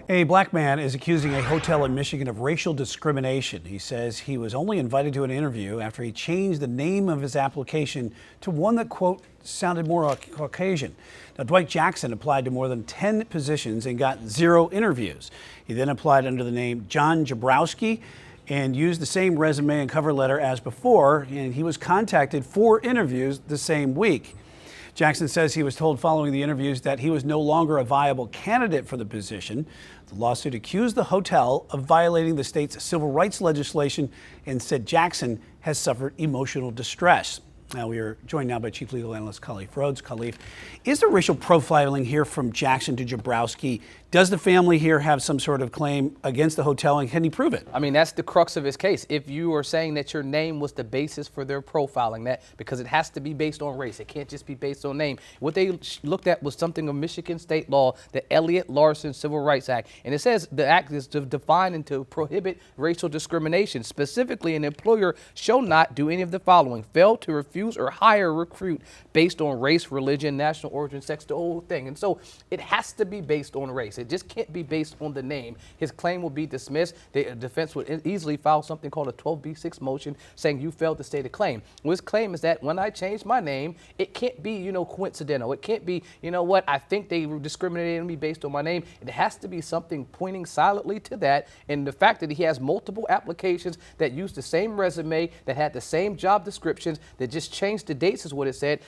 A black man is accusing a hotel in Michigan of racial discrimination. He says he was only invited to an interview after he changed the name of his application to one that, quote, sounded more Caucasian. Now, Dwight Jackson applied to more than 10 positions and got 0 interviews. He then applied under the name John Jabrowski and used the same resume and cover letter as before, and he was contacted for interviews the same week. Jackson says he was told following the interviews that he was no longer a viable candidate for the position. The lawsuit accused the hotel of violating the state's civil rights legislation and said Jackson has suffered emotional distress. Now, we are joined now by Chief Legal Analyst Khalif Rhodes. Khalif, is there racial profiling here from Jackson to Jabrowski? Does the family here have some sort of claim against the hotel, and can he prove it? I mean, that's the crux of his case. If you are saying that your name was the basis for their profiling, that because it has to be based on race, it can't just be based on name. What they looked at was something of Michigan state law, the Elliott-Larsen Civil Rights Act, and it says the act is to define and to prohibit racial discrimination. Specifically, an employer shall not do any of the following: fail to refuse or hire a recruit based on race, religion, national origin, sex, the whole thing. And so it has to be based on race. It just can't be based on the name. His claim will be dismissed. The defense would easily file something called a 12B6 motion saying you failed to state a claim. Well, his claim is that when I changed my name, it can't be, coincidental. It can't be, I think they discriminated on me based on my name. It has to be something pointing silently to that. And the fact that he has multiple applications that use the same resume, that had the same job descriptions, that just changed the dates is what it said.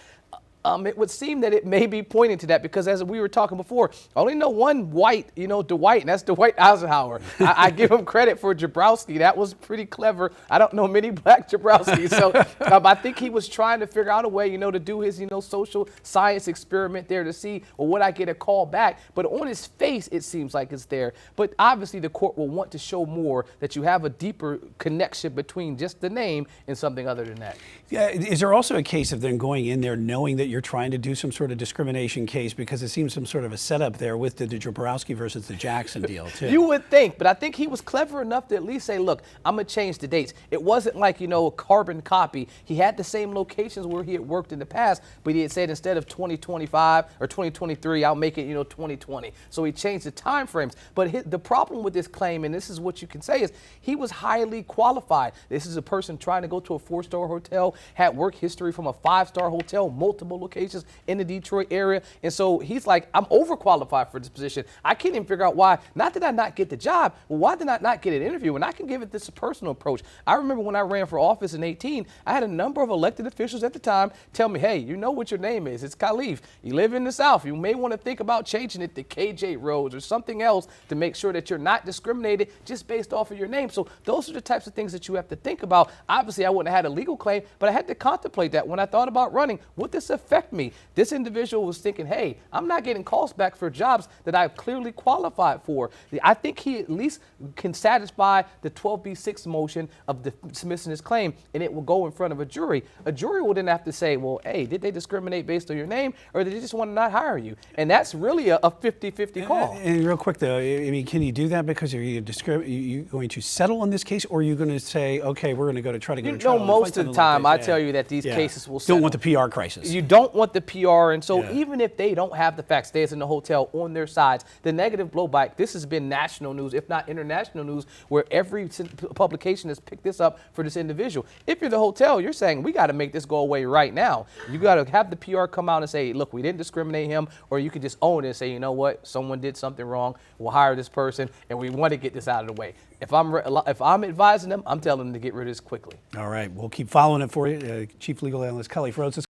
It would seem that it may be pointing to that because, as we were talking before, I only know one white, Dwight, and that's Dwight Eisenhower. I give him credit for Jabrowski. That was pretty clever. I don't know many black Jabrowskis. So I think he was trying to figure out a way, to do his, social science experiment there to see, well, would I get a call back? But on his face, it seems like it's there. But obviously, the court will want to show more that you have a deeper connection between just the name and something other than that. Yeah, is there also a case of them going in there knowing that you're trying to do some sort of discrimination case, because it seems some sort of a setup there with the Jabrowski versus the Jackson deal too? You would think, but I think he was clever enough to at least say, look, I'm going to change the dates. It wasn't like, a carbon copy. He had the same locations where he had worked in the past, but he had said instead of 2025 or 2023, I'll make it, 2020. So he changed the time frames. But the problem with this claim, and this is what you can say, is he was highly qualified. This is a person trying to go to a 4-star hotel, had work history from a 5-star hotel, multiple locations in the Detroit area. And so he's like, I'm overqualified for this position. I can't even figure out why. Not did I not get the job, well, why did I not get an interview? And I can give it this personal approach. I remember when I ran for office in 2018, I had a number of elected officials at the time tell me, hey, you know what your name is. It's Khalif. You live in the South. You may want to think about changing it to KJ Rhodes or something else to make sure that you're not discriminated just based off of your name. So those are the types of things that you have to think about. Obviously, I wouldn't have had a legal claim, but I had to contemplate that when I thought about running. Would this affect me? This individual was thinking, hey, I'm not getting calls back for jobs that I've clearly qualified for. I think he at least can satisfy the 12B6 motion of dismissing his claim, and it will go in front of a jury. A jury will then have to say, well, hey, did they discriminate based on your name, or did they just want to not hire you? And that's really a 50-50 call. And real quick, though, I mean, can you do that because are you going to settle on this case, or are you going to say, okay, we're going to try to go to trial? Most of the time, I tell you that these cases will settle. Don't want the PR crisis. You don't want the PR, and so even if they don't have the facts, stays in the hotel on their sides, the negative blowback, this has been national news, if not international news, where every publication has picked this up for this individual. If you're the hotel, you're saying, we got to make this go away right now. You got to have the PR come out and say, look, we didn't discriminate him, or you can just own it and say, you know what, someone did something wrong, we'll hire this person, and we want to get this out of the way. If I'm advising them, I'm telling them to get rid of this quickly. All right, we'll keep following it for you. Chief Legal Analyst Khalif Rhodes.